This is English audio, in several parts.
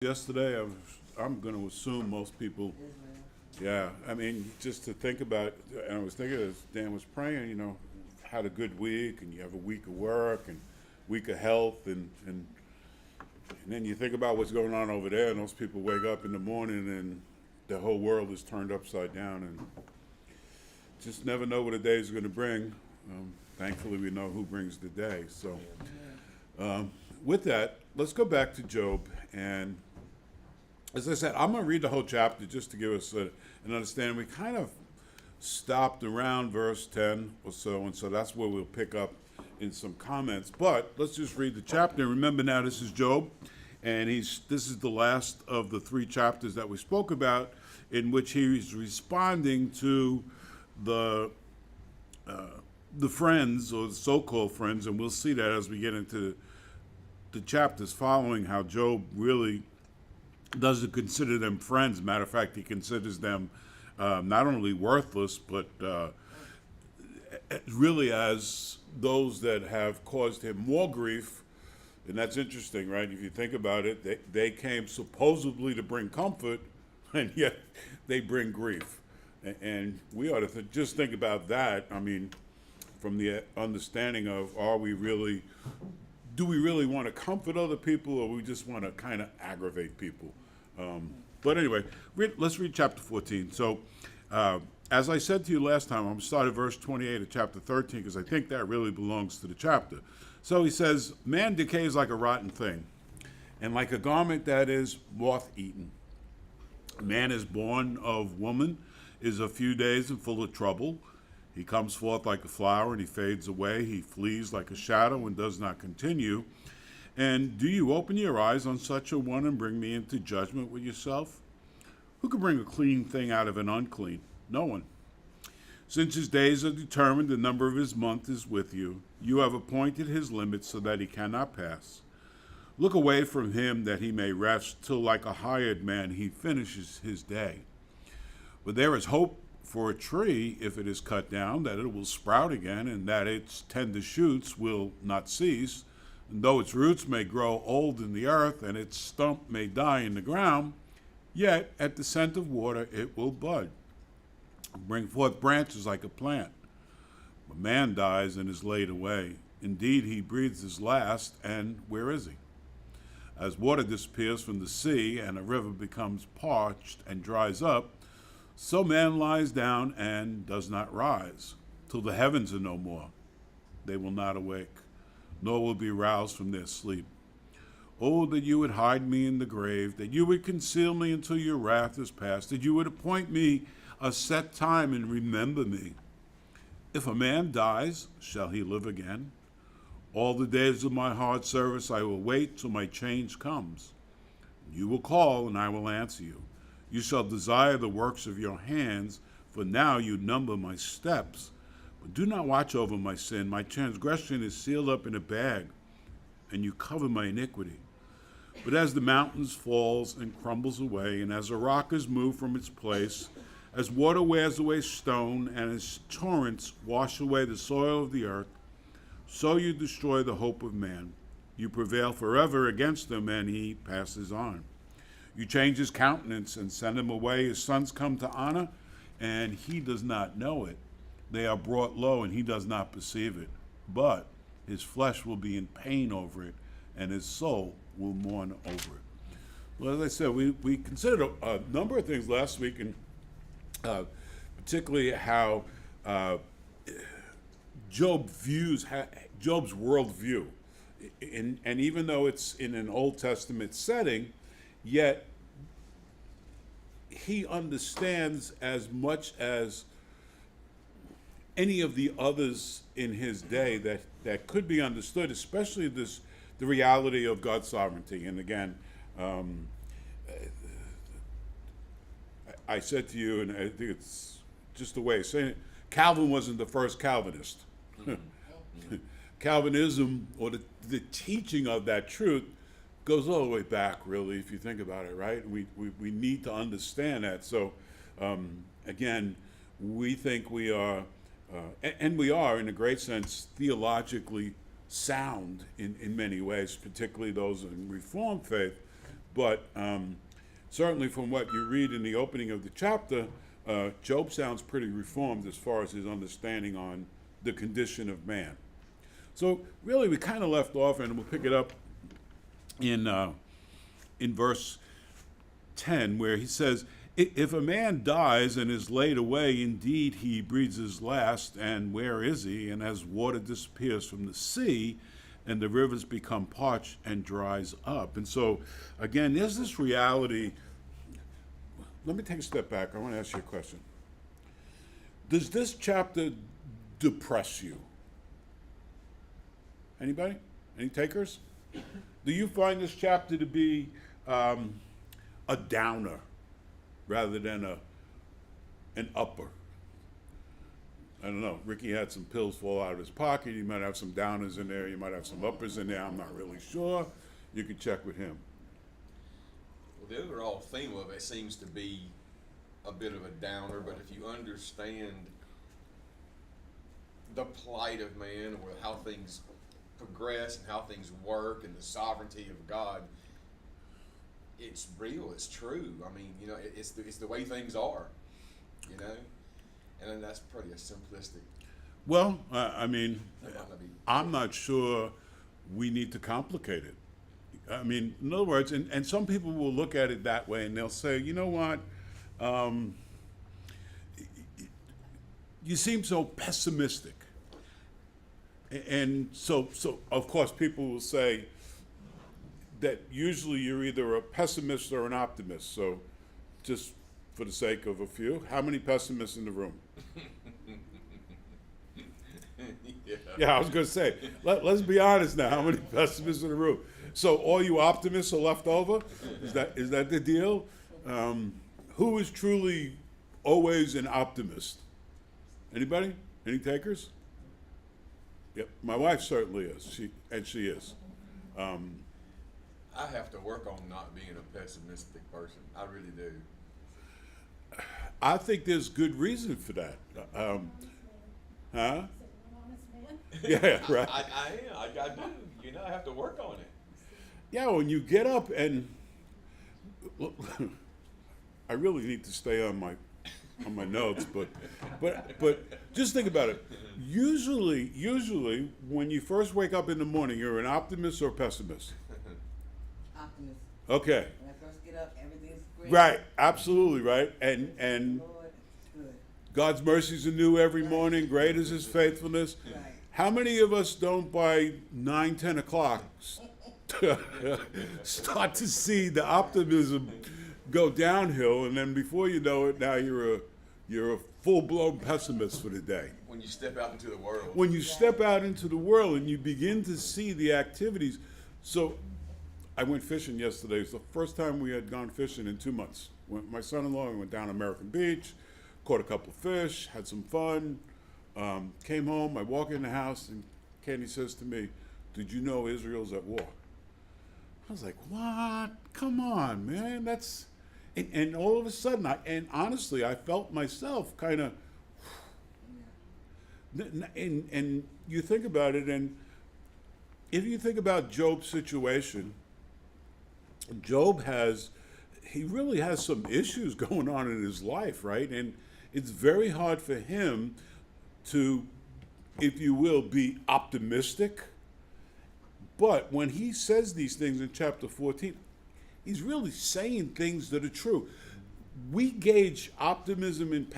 Yesterday, I'm going to assume most people, yeah. I mean, just to think about, and I was thinking as Dan was praying, had a good week, and you have a week of work and week of health, and then you think about what's going on over there, and those people wake up in the morning and the whole world is turned upside down, and just never know what a day is going to bring. Thankfully, we know who brings the day. So, with that, let's go back to Job. And as I said, I'm going to read the whole chapter just to give us an understanding. We kind of stopped around verse 10 or so, and so that's where we'll pick up in some comments. But let's just read the chapter. And remember now, this is Job, and this is the last of the three chapters that we spoke about, in which he's responding to the friends, or the so-called friends, and we'll see that as we get into the chapters following, how Job really doesn't consider them friends. Matter of fact, he considers them not only worthless, but really as those that have caused him more grief. And that's interesting, right? If you think about it, they came supposedly to bring comfort, and yet they bring grief. And we ought to just think about that. I mean, from the understanding of, do we really want to comfort other people, or we just want to kind of aggravate people? But anyway, let's read chapter 14. So, as I said to you last time, I'm going to start at verse 28 of chapter 13, because I think that really belongs to the chapter. So he says, man decays like a rotten thing, and like a garment that is moth-eaten. Man is born of woman, is a few days and full of trouble. He comes forth like a flower and he fades away. He flees like a shadow and does not continue. And do you open your eyes on such a one and bring me into judgment with yourself? Who can bring a clean thing out of an unclean? No one. Since his days are determined, the number of his month is with you. You have appointed his limits so that he cannot pass. Look away from him that he may rest, till like a hired man he finishes his day. But there is hope for a tree, if it is cut down, that it will sprout again, and that its tender shoots will not cease. And though its roots may grow old in the earth, and its stump may die in the ground, yet at the scent of water it will bud, and bring forth branches like a plant. But man dies and is laid away. Indeed, he breathes his last, and where is he? As water disappears from the sea, and a river becomes parched and dries up, so man lies down and does not rise, till the heavens are no more. They will not awake, nor will be roused from their sleep. Oh, that you would hide me in the grave, that you would conceal me until your wrath is past, that you would appoint me a set time and remember me. If a man dies, shall he live again? All the days of my hard service I will wait till my change comes. You will call, and I will answer you. You shall desire the works of your hands, for now you number my steps. But do not watch over my sin. My transgression is sealed up in a bag, and you cover my iniquity. But as the mountains falls and crumbles away, and as a rock is moved from its place, as water wears away stone, and as torrents wash away the soil of the earth, so you destroy the hope of man. You prevail forever against him, and he passes on. You change his countenance and send him away. His sons come to honor, and he does not know it. They are brought low, and he does not perceive it. But his flesh will be in pain over it, and his soul will mourn over it. Well, as I said, we considered a number of things last week, and particularly how Job's worldview. And even though it's in an Old Testament setting, yet he understands as much as any of the others in his day that could be understood, especially the reality of God's sovereignty. And again, I said to you, and I think it's just a way of saying it, Calvin wasn't the first Calvinist. Calvinism, or the teaching of that truth, goes all the way back, really, if you think about it, right? We need to understand that. So, again, we think we are, and we are, in a great sense, theologically sound in many ways, particularly those in Reformed faith. But certainly from what you read in the opening of the chapter, Job sounds pretty reformed as far as his understanding on the condition of man. So really we kind of left off, and we'll pick it up in verse 10, where he says, if a man dies and is laid away, indeed he breathes his last, and where is he? And as water disappears from the sea, and the rivers become parched and dries up. And so, again, there's this reality. Let me take a step back. I want to ask you a question. Does this chapter depress you? Anybody? Any takers? Do you find this chapter to be a downer rather than an upper? I don't know. Ricky had some pills fall out of his pocket. You might have some downers in there. You might have some uppers in there. I'm not really sure. You can check with him. Well, the overall theme of it seems to be a bit of a downer, but if you understand the plight of man, or how things progress and how things work and the sovereignty of God, it's real, it's true. I mean, you know, it's the way things are, you know, and then that's pretty simplistic. Well, I mean, I'm not sure we need to complicate it. I mean, in other words, and some people will look at it that way, and they'll say, you know what, you seem so pessimistic. And so of course people will say that usually you're either a pessimist or an optimist. So just for the sake of a few, how many pessimists in the room? Yeah, I was going to say, let's be honest now. How many pessimists in the room? So all you optimists are left over? Is that the deal? Who is truly always an optimist? Anybody? Any takers? Yep, my wife certainly is. She is. I have to work on not being a pessimistic person. I really do. I think there's good reason for that. Huh? Yeah, right. I do. You know, I have to work on it. Yeah, when you get up and look, I really need to stay on my notes, but just think about it. Usually, when you first wake up in the morning, you're an optimist or pessimist. Optimist. Okay. When I first get up, everything's great. Right. Absolutely right. And Lord, it's good. God's mercies are new every morning. Great is His faithfulness. Right. How many of us don't by 9, 10 o'clock start to see the optimism go downhill, and then before you know it, now you're a full-blown pessimist for the day. When you step out into the world. When you step out into the world and you begin to see the activities. So I went fishing yesterday. It's the first time we had gone fishing in 2 months. My son-in-law, we went down to American Beach, caught a couple of fish, had some fun, came home. I walk in the house and Candy says to me, "Did you know Israel's at war?" I was like, "What? Come on, man. That's..." And all of a sudden, honestly, I felt myself kind of, and you think about it, and if you think about Job's situation, Job he really has some issues going on in his life, right? And it's very hard for him to, if you will, be optimistic. But when he says these things in chapter 14, he's really saying things that are true. We gauge optimism and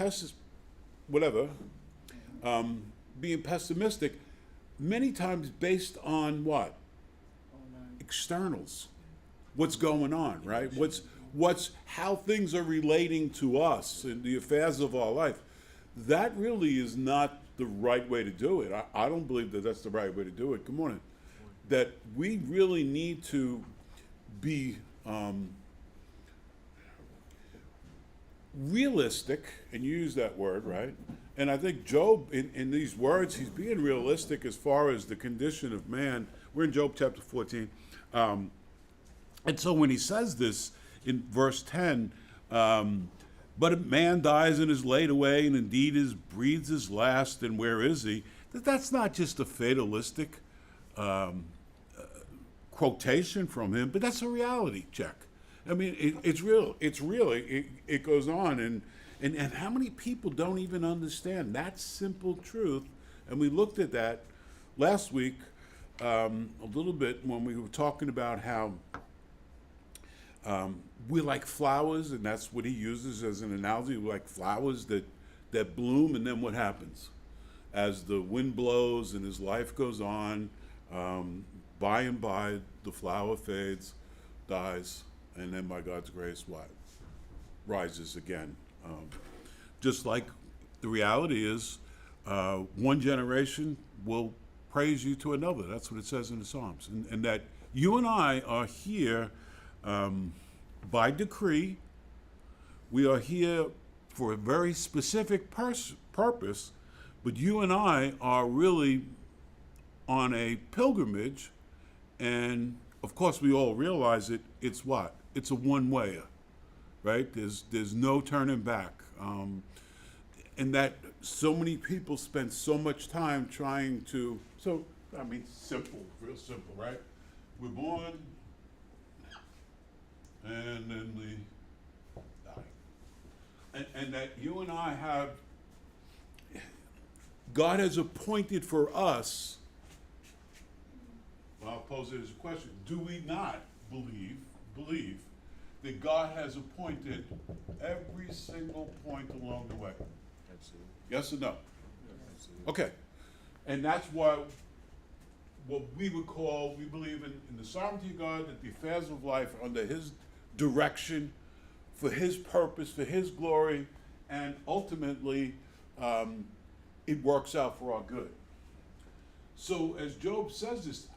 being pessimistic, many times based on what? Externals. What's going on, right? What's how things are relating to us and the affairs of our life. That really is not the right way to do it. I don't believe that that's the right way to do it. Good morning. That we really need to be realistic, and you use that word, right? And I think Job, in these words, he's being realistic as far as the condition of man. We're in Job chapter 14. And so when he says this in verse 10, but a man dies and is laid away, and indeed breathes his last, and where is he? That's not just a fatalistic quotation from him, but that's a reality check. I mean, it's real. It's real. It goes on, and how many people don't even understand that simple truth? And we looked at that last week a little bit when we were talking about how we're like flowers, and that's what he uses as an analogy. We're like flowers that bloom, and then what happens? As the wind blows and his life goes on, by and by, the flower fades, dies, and then by God's grace, what? Rises again. Just like the reality is, one generation will praise you to another. That's what it says in the Psalms. And that you and I are here by decree. We are here for a very specific purpose, but you and I are really on a pilgrimage, and of course we all realize it's what? It's a one-wayer, right? There's no turning back. And that so many people spend so much time trying to, simple, real simple, right? We're born, and then we die. And that you and I have, God has appointed for us, well, I'll pose it as a question, do we not believe that God has appointed every single point along the way? Absolutely. Yes or no? Absolutely. Okay. And that's why what we would call, we believe in the sovereignty of God, that the affairs of life are under his direction, for his purpose, for his glory, and ultimately it works out for our good. So as Job says this,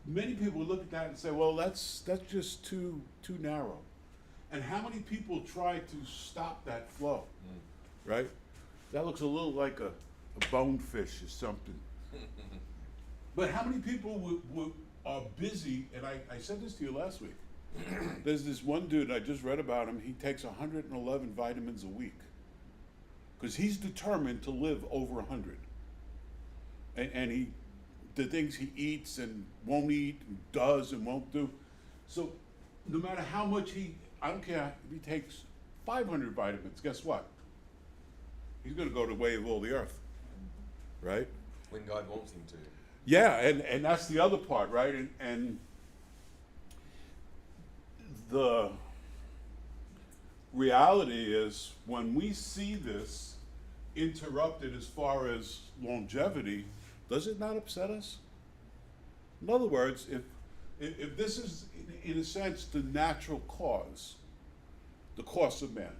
many people look at that and say, well, that's just too narrow. And how many people try to stop that flow, right? That looks a little like a bonefish or something. But how many people are busy, and I said this to you last week. There's this one dude, I just read about him, he takes 111 vitamins a week. Because he's determined to live over 100. And the things he eats and won't eat, and does and won't do. So no matter how much I don't care if he takes 500 vitamins, guess what? He's going to go the way of all the earth, right? When God wants him to. Yeah, and that's the other part, right? And the reality is, when we see this interrupted as far as longevity, does it not upset us? In other words, if this is, in a sense, the natural cause, the course of man,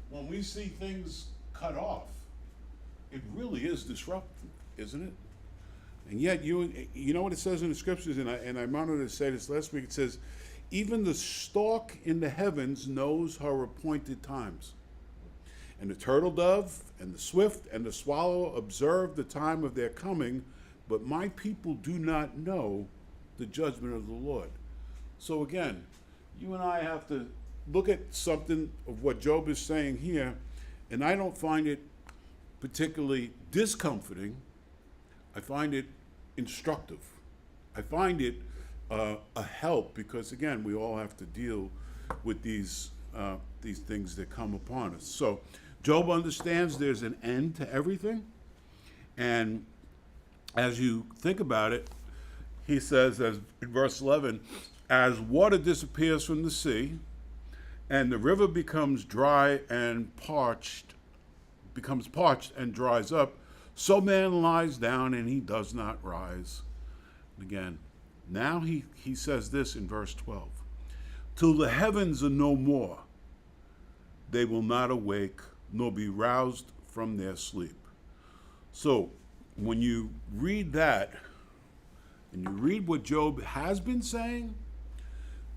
when we see things cut off, it really is disruptive, isn't it? And yet, you know what it says in the scriptures, and I wanted to say this last week, it says, even the stork in the heavens knows her appointed times. And the turtle dove and the swift and the swallow observe the time of their coming, but my people do not know the judgment of the Lord. So again, you and I have to look at something of what Job is saying here, and I don't find it particularly discomforting. I find it instructive. I find it a help, because again, we all have to deal with these things that come upon us. So Job understands there's an end to everything, and as you think about it, he says, as in verse 11, as water disappears from the sea, and the river becomes dry and becomes parched and dries up, so man lies down and he does not rise. Again, now he says this in verse 12, till the heavens are no more, they will not awake, nor be roused from their sleep. So when you read that, and you read what Job has been saying,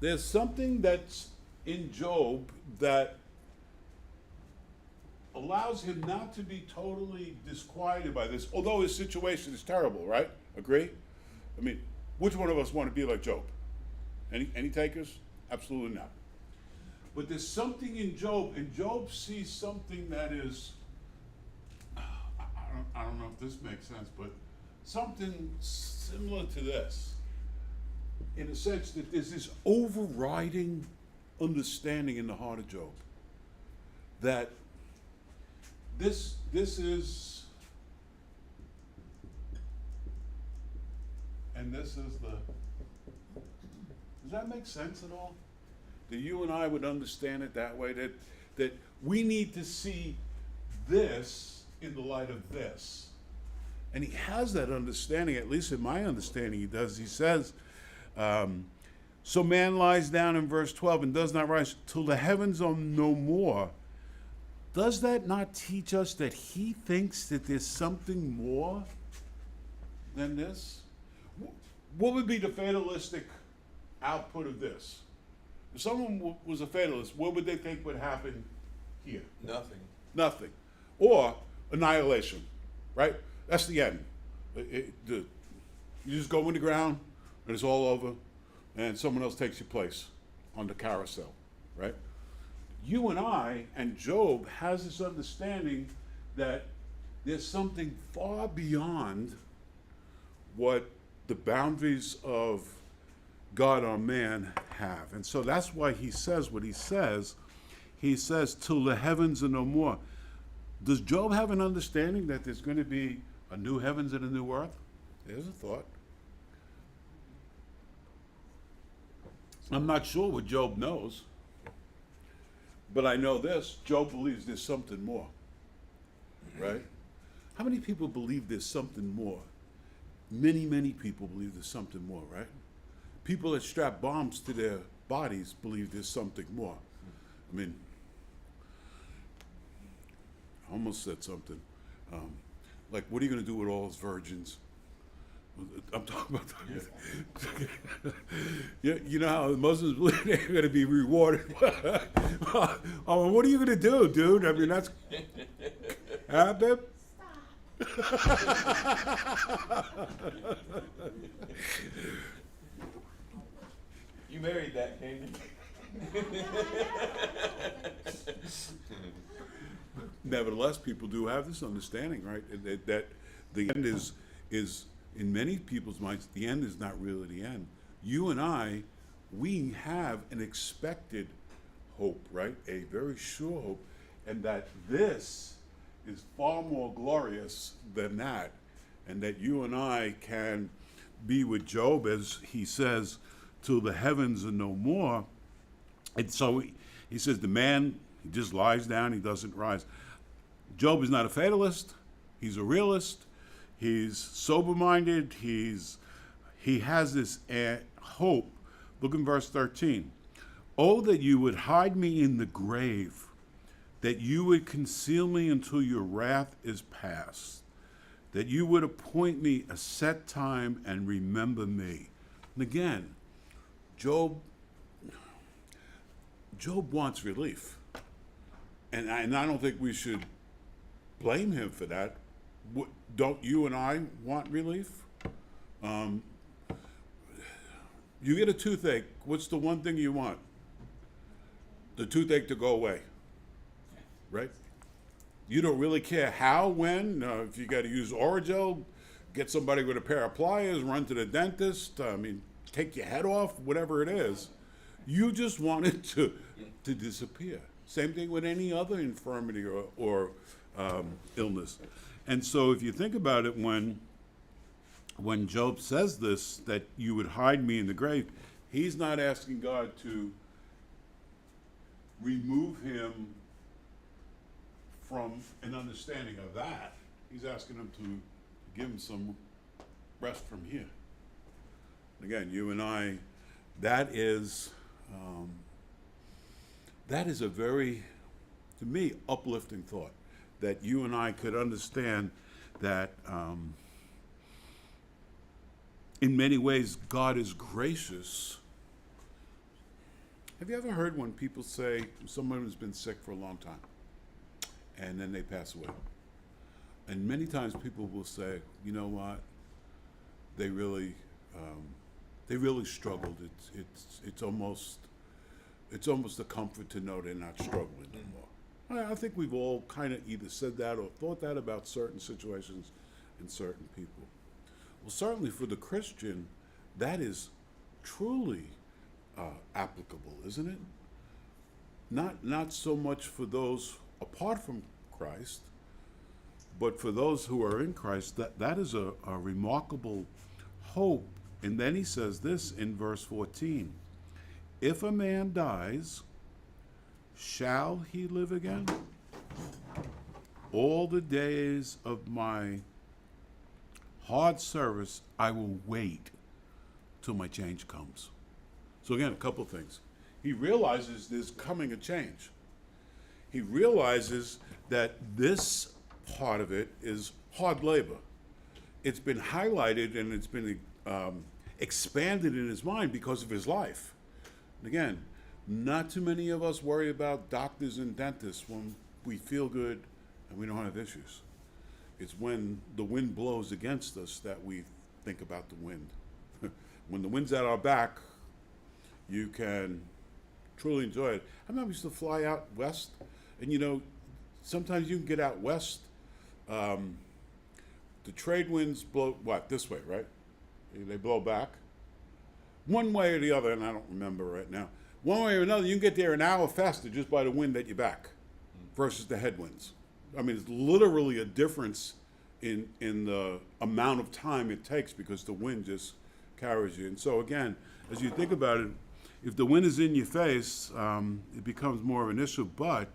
there's something that's in Job that allows him not to be totally disquieted by this, although his situation is terrible, right? Agree? I mean, which one of us want to be like Job? Any takers? Absolutely not. But there's something in Job, and Job sees something that is, I don't know if this makes sense, but something similar to this, in the sense that there's this overriding understanding in the heart of Job. That this is, and this is the, does that make sense at all? That you and I would understand it that way, that we need to see this in the light of this. And he has that understanding, at least in my understanding he does. He says, so man lies down in verse 12 and does not rise till the heavens are no more. Does that not teach us that he thinks that there's something more than this? What would be the fatalistic output of this? If someone was a fatalist, what would they think would happen here? Nothing. Nothing. Or annihilation, right? That's the end. You just go in the ground and it's all over and someone else takes your place on the carousel, right? You and I and Job has this understanding that there's something far beyond what the boundaries of God or man have. And so that's why he says what he says. He says, till the heavens are no more. Does Job have an understanding that there's going to be a new heavens and a new earth? There's a thought. I'm not sure what Job knows, but I know this. Job believes there's something more, right? How many people believe there's something more? Many, many people believe there's something more, right? People that strap bombs to their bodies believe there's something more. I mean, I almost said something. Like, what are you going to do with all those virgins? I'm talking about you know how the Muslims believe they're going to be rewarded. Oh, what are you going to do, dude? I mean, that's... Huh, babe? You married that, Candy. Nevertheless, people do have this understanding, right? That the end is in many people's minds, the end is not really the end. You and I, we have an expected hope, right? A very sure hope, and that this is far more glorious than that, and that you and I can be with Job, as he says, till the heavens are no more. And so he says the man, he just lies down, he doesn't rise. Job is not a fatalist, he's a realist, he's sober-minded, he has this hope. Look in verse 13. Oh, that you would hide me in the grave, that you would conceal me until your wrath is past, that you would appoint me a set time and remember me. And again, Job wants relief. And I don't think we should blame him for that. Don't you and I want relief? You get a toothache. What's the one thing you want? The toothache to go away, right? You don't really care how, when. If you got to use Orajel, get somebody with a pair of pliers, run to the dentist. Take your head off, whatever it is. You just want it to disappear. Same thing with any other infirmity or illness. And so if you think about it, when Job says this, that you would hide me in the grave, he's not asking God to remove him from an understanding of that. He's asking him to give him some rest from here. Again, you and I, that is a very, to me, uplifting thought, that you and I could understand that in many ways God is gracious. Have you ever heard when people say someone has been sick for a long time and then they pass away? And many times people will say, you know what, they really struggled. It's almost a comfort to know they're not struggling anymore. I think we've all kind of either said that or thought that about certain situations and certain people. Well, certainly for the Christian, that is truly applicable, isn't it? not so much for those apart from Christ, but for those who are in Christ, that is a remarkable hope. And then he says this in verse 14: if a man dies, shall he live again? All the days of my hard service, I will wait till my change comes. So again, a couple things. He realizes there's coming a change. He realizes that this part of it is hard labor. It's been highlighted and it's been expanded in his mind because of his life. And again, not too many of us worry about doctors and dentists when we feel good and we don't have issues. It's when the wind blows against us that we think about the wind. When the wind's at our back, you can truly enjoy it. I remember we used to fly out west, and you know, sometimes you can get out west. The trade winds blow, this way, right? They blow back. One way or the other, and I don't remember right now. One way or another, you can get there an hour faster just by the wind at your back versus the headwinds. I mean, it's literally a difference in the amount of time it takes because the wind just carries you. And so again, as you think about it, if the wind is in your face, it becomes more of an issue. But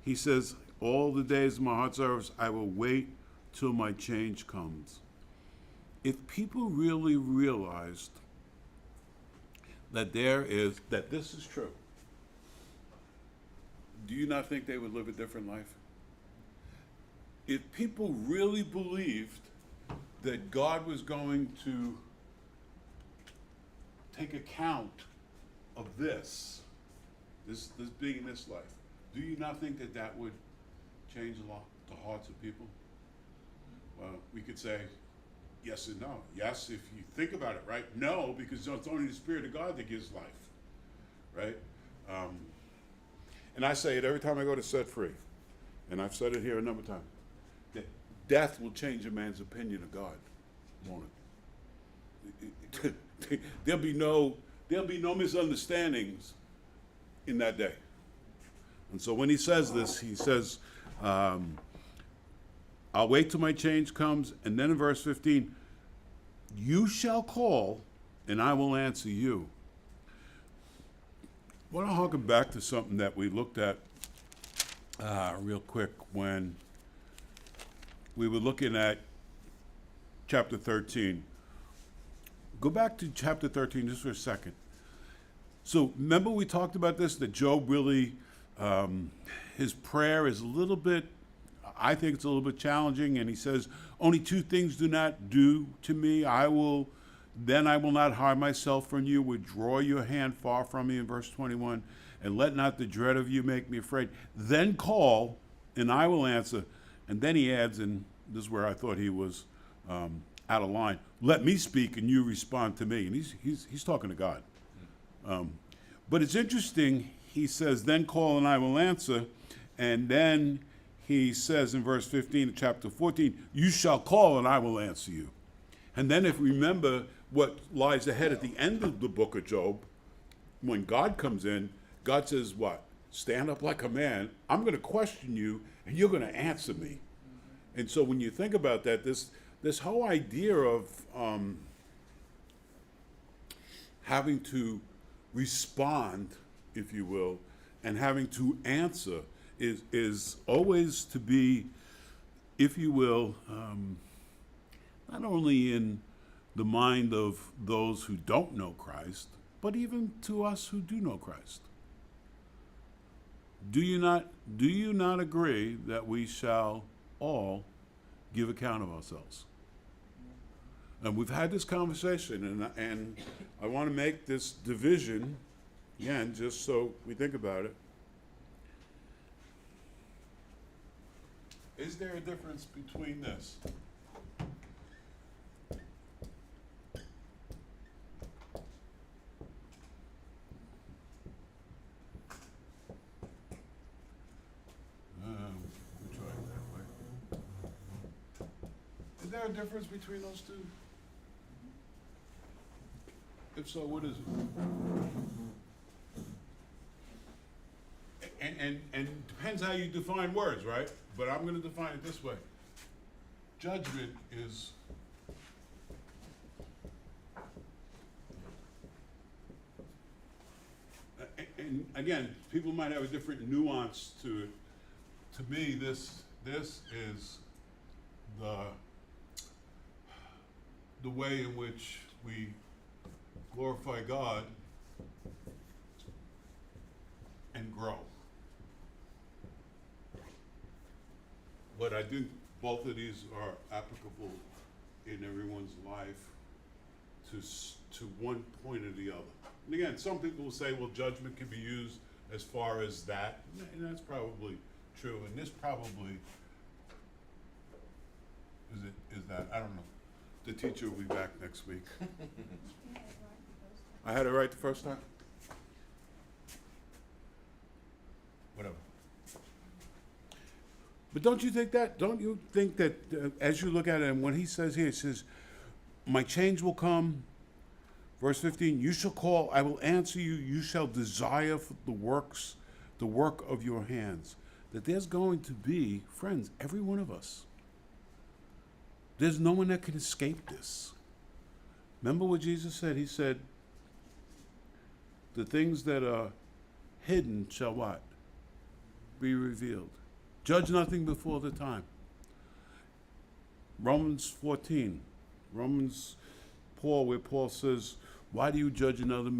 he says, all the days of my hard service, I will wait till my change comes. If people really realized that this is true, do you not think they would live a different life? If people really believed that God was going to take account of this being in this life, do you not think that would change a lot the hearts of people? Well, we could say yes and no. Yes, if you think about it, right? No, because it's only the Spirit of God that gives life, right? And I say it every time I go to Set Free, and I've said it here a number of times, that death will change a man's opinion of God, won't it? There'll be no misunderstandings in that day. And so when he says this, he says, I'll wait till my change comes. And then in verse 15, you shall call and I will answer you. I want to harken back to something that we looked at real quick when we were looking at chapter 13. Go back to chapter 13 just for a second. So remember we talked about this, that Job really, his prayer is a little bit, I think it's a little bit challenging, and he says, only two things do not do to me. Then I will not hide myself from you, withdraw your hand far from me, in verse 21, and let not the dread of you make me afraid. Then call, and I will answer. And then he adds, and this is where I thought he was out of line, let me speak and you respond to me. And he's talking to God. But it's interesting, he says, then call and I will answer. And then he says in verse 15 of chapter 14, you shall call and I will answer you. And then if we remember what lies ahead at the end of the book of Job, when God comes in, God says what? Stand up like a man. I'm going to question you and you're going to answer me. And so when you think about that, this whole idea of having to respond, if you will, and having to answer is always to be, if you will, not only in the mind of those who don't know Christ, but even to us who do know Christ. Do you not agree that we shall all give account of ourselves? And we've had this conversation, and I want to make this division, again, just so we think about it. Is there a difference between this? We try it that way. Is there a difference between those two? If so, what is it? and depends how you define words, right? But I'm going to define it this way. Judgment is and again, people might have a different nuance to it. To me, this is the way in which we glorify God and grow. But I think both of these are applicable in everyone's life to one point or the other. And again, some people will say, well, judgment can be used as far as that, and that's probably true. And this probably is that. I don't know. The teacher will be back next week. I had it right the first time? Whatever. But don't you think that as you look at it, and when he says here, it says, my change will come, verse 15, you shall call, I will answer you, you shall desire for the work of your hands. That there's going to be, friends, every one of us. There's no one that can escape this. Remember what Jesus said? He said, the things that are hidden shall what? Be revealed. Judge nothing before the time. Romans 14. Where Paul says, why do you judge another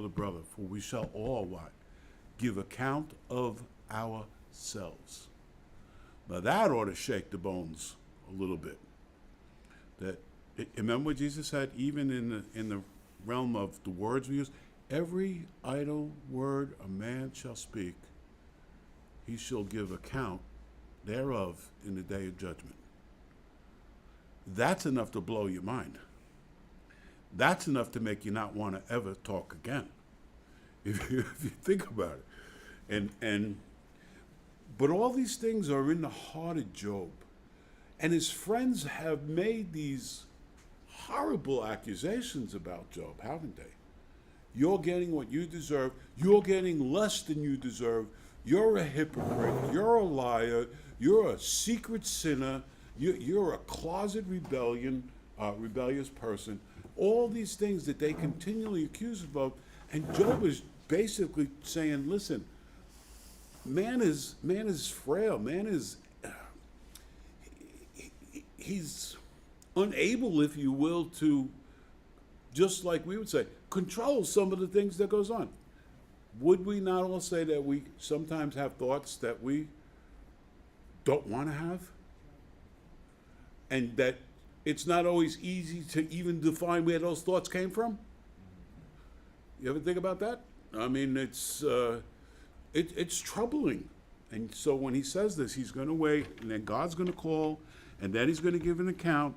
brother? For we shall all what? Give account of ourselves. Now that ought to shake the bones a little bit. Remember what Jesus said, even in the realm of the words we use, every idle word a man shall speak, he shall give account thereof in the day of judgment. That's enough to blow your mind. That's enough to make you not want to ever talk again, if you think about it. But all these things are in the heart of Job. And his friends have made these horrible accusations about Job, haven't they? You're getting what you deserve. You're getting less than you deserve. You're a hypocrite. You're a liar. You're a secret sinner. You're a closet rebellious person. All these things that they continually accuse him of. And Job is basically saying, listen, man is frail. Man is, he's unable, if you will, to, just like we would say, control some of the things that goes on. Would we not all say that we sometimes have thoughts that we don't want to have? And that it's not always easy to even define where those thoughts came from? You ever think about that? I mean, it's troubling. And so when he says this, he's going to wait, and then God's going to call, and then he's going to give an account.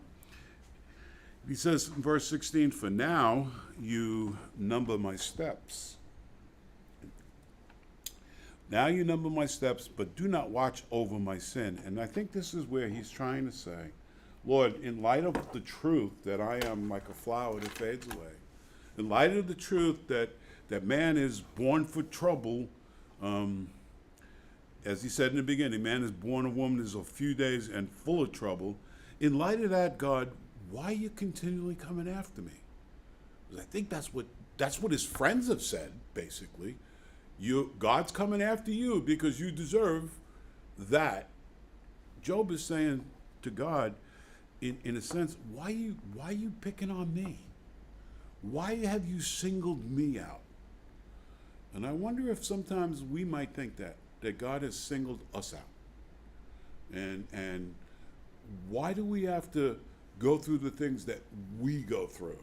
He says in verse 16, for now you number my steps. Now you number my steps, but do not watch over my sin. And I think this is where he's trying to say, Lord, in light of the truth that I am like a flower that fades away, in light of the truth that man is born for trouble, as he said in the beginning, man is born of woman is a few days and full of trouble. In light of that, God, why are you continually coming after me? Because I think that's what his friends have said, basically. God's coming after you because you deserve that. Job is saying to God, in a sense, why are you picking on me? Why have you singled me out? And I wonder if sometimes we might think that God has singled us out. And why do we have to go through the things that we go through?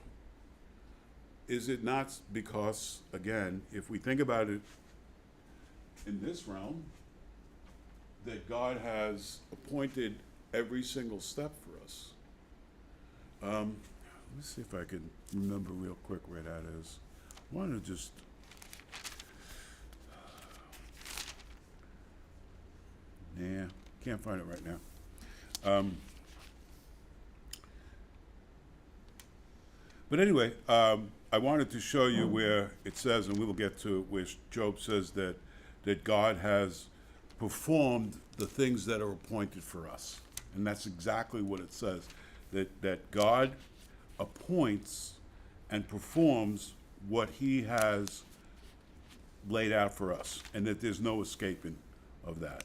Is it not because, again, if we think about it in this realm, that God has appointed every single step for us? Let me see if I can remember real quick where that is. I want to just... Nah, can't find it right now. But anyway, I wanted to show you where it says, and we will get to it, where Job says that that God has performed the things that are appointed for us. And that's exactly what it says, that God appoints and performs what he has laid out for us, and that there's no escaping of that.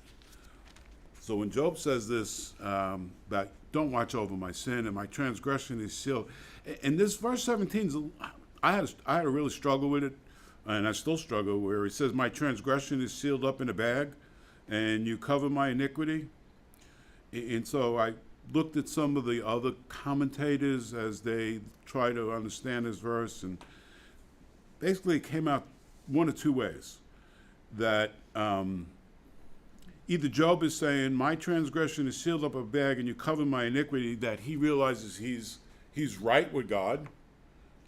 So when Job says this, that don't watch over my sin and my transgression is sealed. And this verse 17, I had to really struggle with it, and I still struggle, where he says, my transgression is sealed up in a bag, and you cover my iniquity. And so I looked at some of the other commentators as they try to understand this verse, and basically it came out one of two ways. That either Job is saying, my transgression is sealed up a bag and you cover my iniquity, that he realizes he's right with God,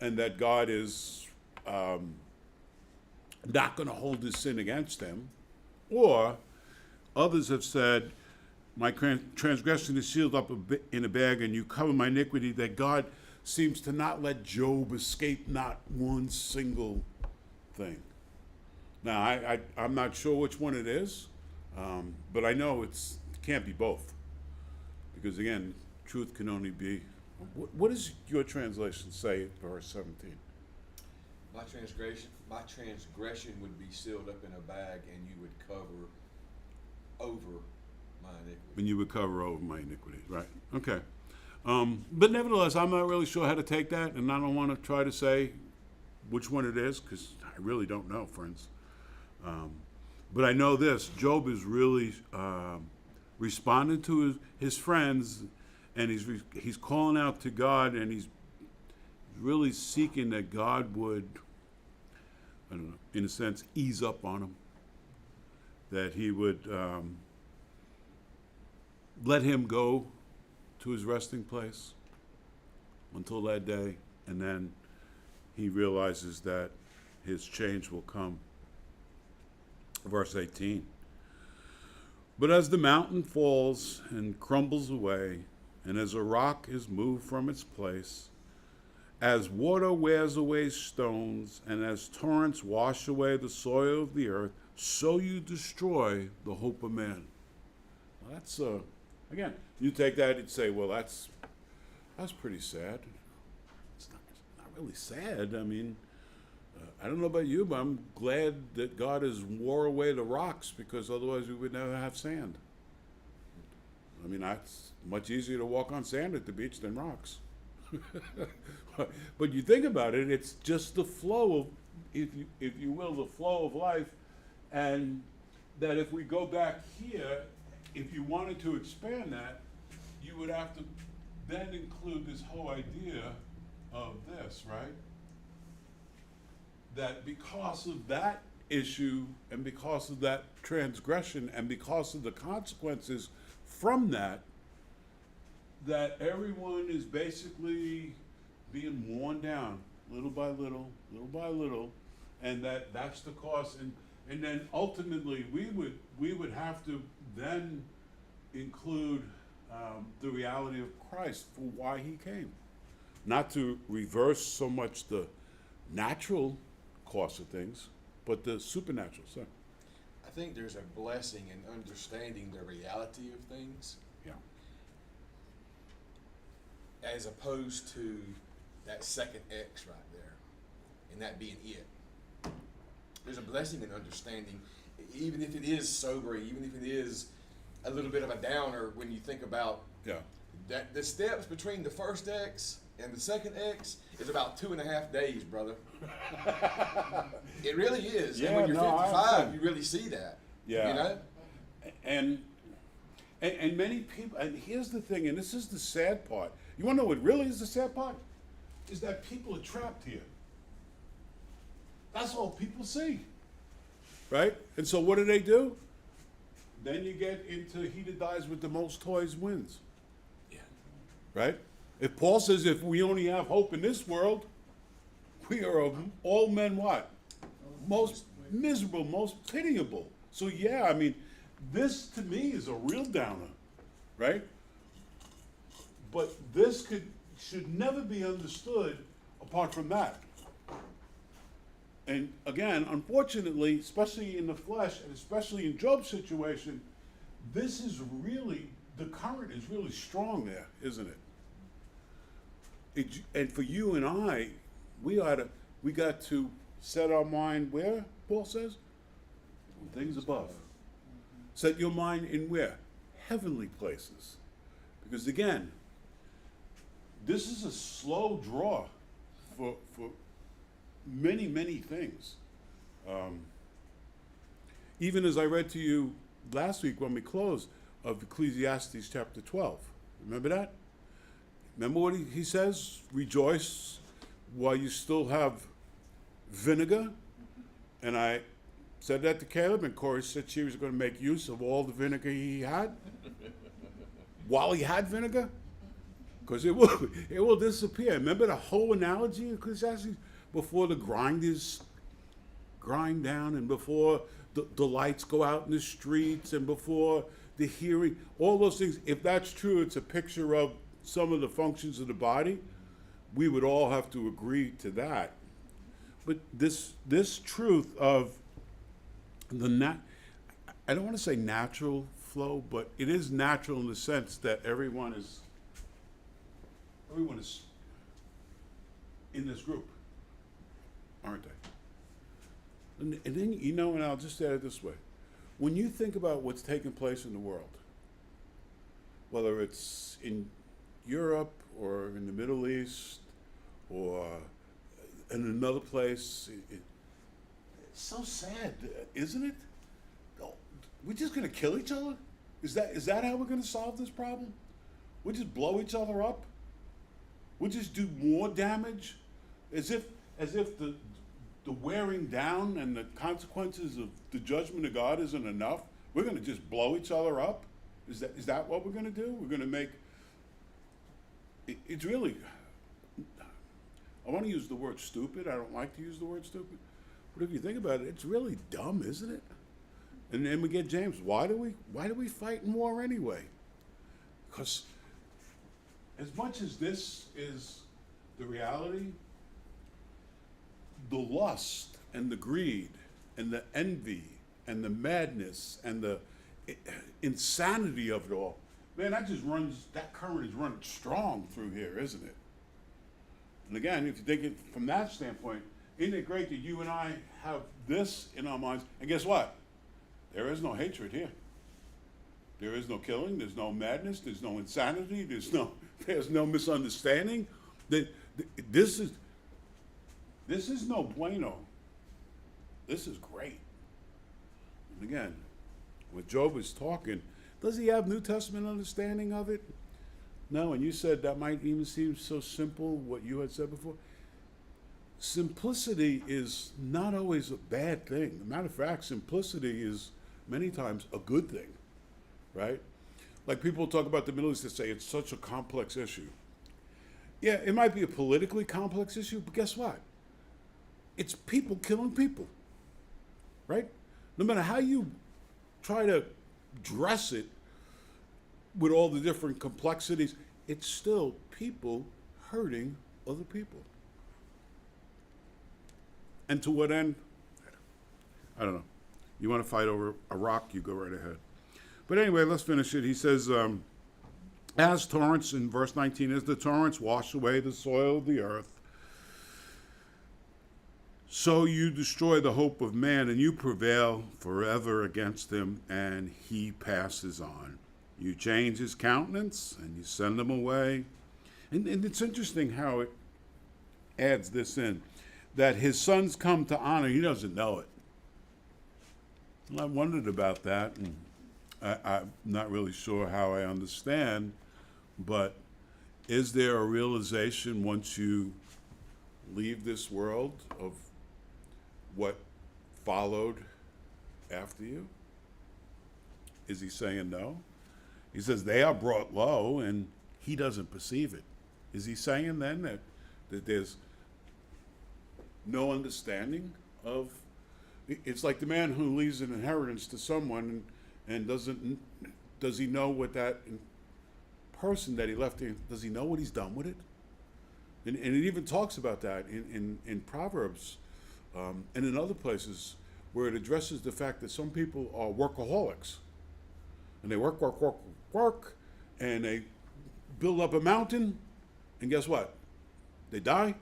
and that God is not going to hold his sin against him. Or others have said, my transgression is sealed up in a bag and you cover my iniquity, that God seems to not let Job escape not one single thing. Now, I'm not sure which one it is, but I know it can't be both. Because again, truth can only be, what does your translation say in verse 17? My transgression would be sealed up in a bag, and you would cover over my iniquity. And you would cover over my iniquity, right? Okay. But nevertheless, I'm not really sure how to take that, and I don't want to try to say which one it is, because I really don't know, friends. But I know this, Job is really responding to his friends, and he's calling out to God, and he's really seeking that God would, I don't know, in a sense, ease up on him, that he would let him go to his resting place until that day, and then he realizes that his change will come. Verse 18. But as the mountain falls and crumbles away, and as a rock is moved from its place, as water wears away stones, and as torrents wash away the soil of the earth, so you destroy the hope of man. Well, that's again, you take that and say, well, that's pretty sad. It's not really sad. I mean, I don't know about you, but I'm glad that God has wore away the rocks, because otherwise we would never have sand. I mean, it's much easier to walk on sand at the beach than rocks. But you think about it, it's just the flow of, if you will, the flow of life. And that if we go back here, if you wanted to expand that, you would have to then include this whole idea of this, right? That because of that issue, and because of that transgression, and because of the consequences from that, that everyone is basically being worn down little by little, and that's the cost. And then ultimately we would have to then include the reality of Christ for why he came. Not to reverse so much the natural cost of things, but the supernatural. So I think there's a blessing in understanding the reality of things, yeah. as opposed to that second X right there, and that being it. There's a blessing in understanding, even if it is sobering, even if it is a little bit of a downer when you think about that the steps between the first X and the second X is about 2.5 days, brother. It really is. Yeah, and when you're no, 55, you really see that. Yeah. You know? And many people, and here's the thing, and this is the sad part. You want to know what really is the sad part? Is that people are trapped here. That's all people see. Right? And so what do? Then you get into he that dies with the most toys wins. Yeah. Right? If Paul says if we only have hope in this world, we are of all men what? Most miserable, most pitiable. So yeah, I mean, this to me is a real downer, right? But should never be understood apart from that. And again, unfortunately, especially in the flesh, and especially in Job's situation, this is really, the current is really strong there, isn't it? And for you and I, we got to set our mind where, Paul says? On things above. Set your mind in where? Heavenly places. Because again, this is a slow draw for many, many things. Even as I read to you last week when we closed of Ecclesiastes chapter 12. Remember that? Remember what he says? Rejoice while you still have vinegar. And I said that to Caleb, and Corey said she was going to make use of all the vinegar he had while he had vinegar, because it will disappear. Remember the whole analogy in Ecclesiastes? Before the grinders grind down, and before the lights go out in the streets, and before the hearing, all those things. If that's true, it's a picture of some of the functions of the body. We would all have to agree to that. But this truth of I don't want to say natural flow, but it is natural in the sense that everyone is in this group, aren't they? And then, and I'll just add it this way. When you think about what's taking place in the world, whether it's in Europe or in the Middle East or in another place, it's so sad, isn't it? We're just going to kill each other? Is that how we're going to solve this problem? We just blow each other up? We just do more damage? As if the wearing down and the consequences of the judgment of God isn't enough? We're going to just blow each other up? Is that what we're going to do? We're going to make it's really, I want to use the word stupid. I don't like to use the word stupid. But if you think about it, it's really dumb, isn't it? And then we get James. Why do we fight in war anyway? Because as much as this is the reality, the lust and the greed and the envy and the madness and the insanity of it all, man, that current is running strong through here, isn't it? And again, if you think it from that standpoint, isn't it great that you and I have this in our minds? And guess what? There is no hatred here. There is no killing. There's no madness. There's no insanity. There's no misunderstanding. This is no bueno. This is great. And again, when Job is talking, does he have New Testament understanding of it? No, and you said that might even seem so simple, what you had said before. Simplicity is not always a bad thing. As a matter of fact, simplicity is many times a good thing, right? Like people talk about the Middle East, they say it's such a complex issue. Yeah, it might be a politically complex issue, but guess what? It's people killing people, right? No matter how you try to dress it with all the different complexities, it's still people hurting other people. And to what end? I don't know. You want to fight over a rock, you go right ahead. But anyway, let's finish it. He says, as torrents, in verse 19, as the torrents wash away the soil of the earth, so you destroy the hope of man, and you prevail forever against him, and he passes on. You change his countenance, and you send him away. And it's interesting how it adds this in, that his sons come to honor. He doesn't know it. And I wondered about that, and I'm not really sure how I understand, but is there a realization once you leave this world of what followed after you? Is he saying no? He says they are brought low and he doesn't perceive it. Is he saying then that there's no understanding of, it's like the man who leaves an inheritance to someone and does he know what that person that he left in, does he know what he's done with it? And it even talks about that in Proverbs and in other places where it addresses the fact that some people are workaholics. And they work, work, work, work, and they build up a mountain, and guess what? They die,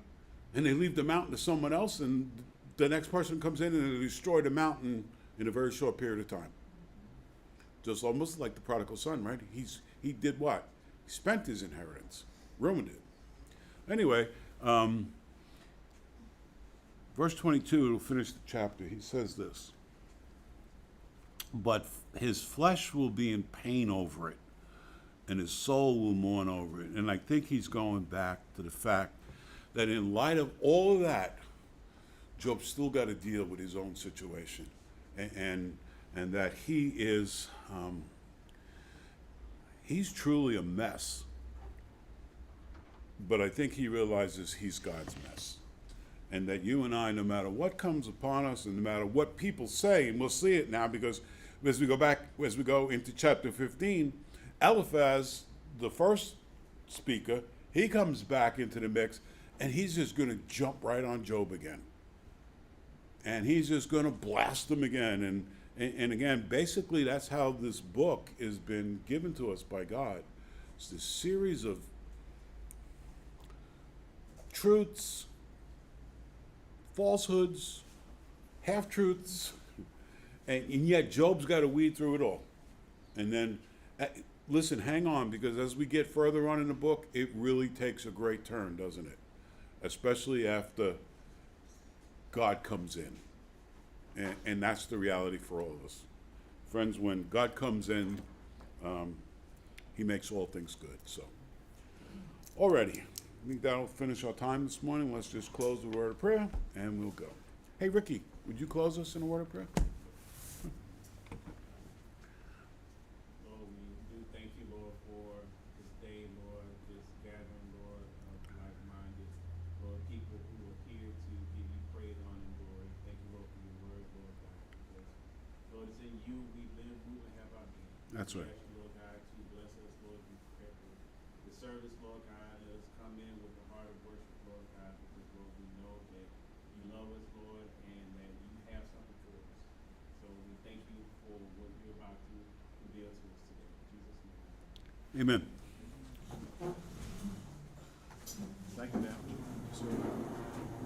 and they leave the mountain to someone else, and the next person comes in and they destroy the mountain in a very short period of time. Just almost like the prodigal son, right? He did what? He spent his inheritance, ruined it. Anyway, verse 22, it'll finish the chapter. He says this, but his flesh will be in pain over it, and his soul will mourn over it. And I think he's going back to the fact that in light of all of that, Job still got to deal with his own situation, and that he is, he's truly a mess. But I think he realizes he's God's mess, and that you and I, no matter what comes upon us, and no matter what people say, and we'll see it now because as we go into chapter 15, Eliphaz, the first speaker, he comes back into the mix, and he's just going to jump right on Job again. And he's just going to blast him again. And again, basically, that's how this book has been given to us by God. It's this series of truths, falsehoods, half-truths, and yet Job's got to weed through it all. And then, listen, hang on, because as we get further on in the book, it really takes a great turn, doesn't it? Especially after God comes in. And that's the reality for all of us. Friends, when God comes in, he makes all things good. So, alrighty. I think that'll finish our time this morning. Let's just close the word of prayer, and we'll go. Hey, Ricky, would you close us in a word of prayer? Lord, we do thank you, Lord, for this day, Lord, this gathering, Lord, of like-minded, Lord, people who are here to give you praise, honor, and glory. Thank you, Lord, for your word, Lord God. Because, Lord, it's in you we live, move, and have our being. That's right. We ask you, Lord God, to bless us, Lord, be prepared for the service, Lord God. Let us come in with a heart of worship, Lord God, because, Lord, we know that you love us, Lord, and that you have something for us. So we thank you for what you're about to reveal to us today. In Jesus' name. Amen.